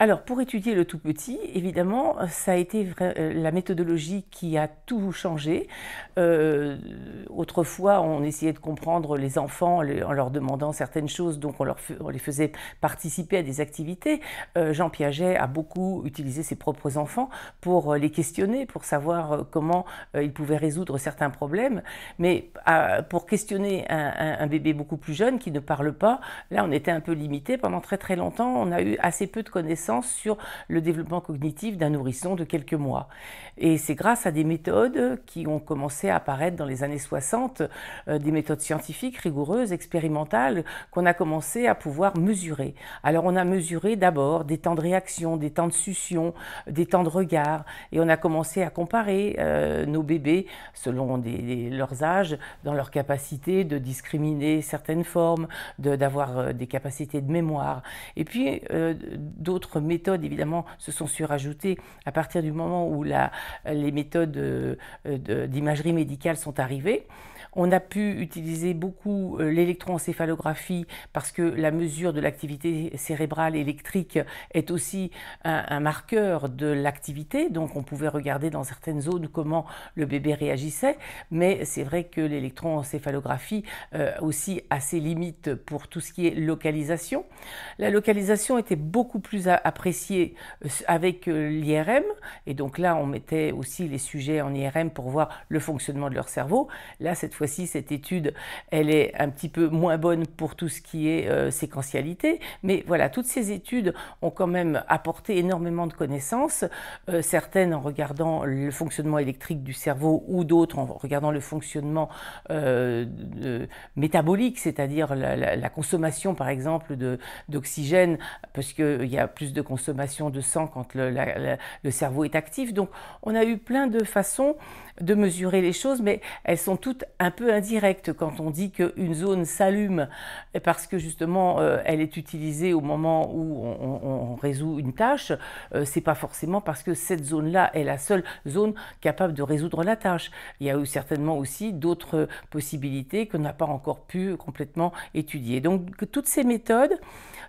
Alors, pour étudier le tout petit, évidemment, ça a été la méthodologie qui a tout changé. Autrefois, on essayait de comprendre les enfants en leur demandant certaines choses, donc on les faisait participer à des activités. Jean Piaget a beaucoup utilisé ses propres enfants pour les questionner, pour savoir comment ils pouvaient résoudre certains problèmes. Mais pour questionner un bébé beaucoup plus jeune qui ne parle pas, là, on était un peu limité. Pendant très très longtemps, on a eu assez peu de connaissances sur le développement cognitif d'un nourrisson de quelques mois. Et c'est grâce à des méthodes qui ont commencé à apparaître dans les années 60, des méthodes scientifiques, rigoureuses, expérimentales, qu'on a commencé à pouvoir mesurer. Alors on a mesuré d'abord des temps de réaction, des temps de succion, des temps de regard, et on a commencé à comparer nos bébés selon leurs âges, dans leur capacité de discriminer certaines formes, d'avoir des capacités de mémoire. Et puis d'autres méthodes, évidemment, se sont surajoutées à partir du moment où les méthodes d'imagerie médicale sont arrivées. On a pu utiliser beaucoup l'électroencéphalographie parce que la mesure de l'activité cérébrale électrique est aussi un marqueur de l'activité. Donc on pouvait regarder dans certaines zones comment le bébé réagissait. Mais c'est vrai que l'électroencéphalographie aussi a ses limites pour tout ce qui est localisation. La localisation était beaucoup plus appréciée avec l'IRM. Et donc là, on mettait aussi les sujets en IRM pour voir le fonctionnement de leur cerveau. Là, cette fois-ci, cette étude, elle est un petit peu moins bonne pour tout ce qui est séquentialité. Mais voilà, toutes ces études ont quand même apporté énormément de connaissances, certaines en regardant le fonctionnement électrique du cerveau ou d'autres en regardant le fonctionnement métabolique, c'est-à-dire la consommation, par exemple, d'oxygène, parce qu'il y a plus de consommation de sang quand le cerveau est actif. Donc, on a eu plein de façons de mesurer les choses, mais elles sont toutes un peu indirectes. Quand on dit qu'une zone s'allume parce que justement elle est utilisée au moment où on résout une tâche, c'est pas forcément parce que cette zone-là est la seule zone capable de résoudre la tâche. Il y a eu certainement aussi d'autres possibilités qu'on n'a pas encore pu complètement étudier. Donc toutes ces méthodes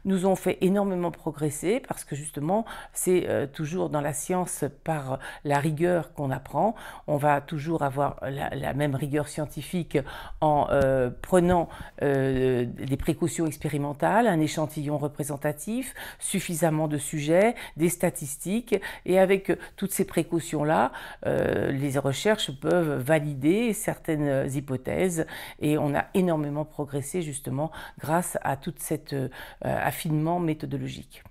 nous ont fait énormément progresser parce que justement c'est toujours dans la science par la rigueur qu'on apprend. On va toujours avoir la même rigueur scientifique en prenant des précautions expérimentales, un échantillon représentatif, suffisamment de sujets, des statistiques, et avec toutes ces précautions-là, les recherches peuvent valider certaines hypothèses, et on a énormément progressé justement grâce à tout cet affinement méthodologique.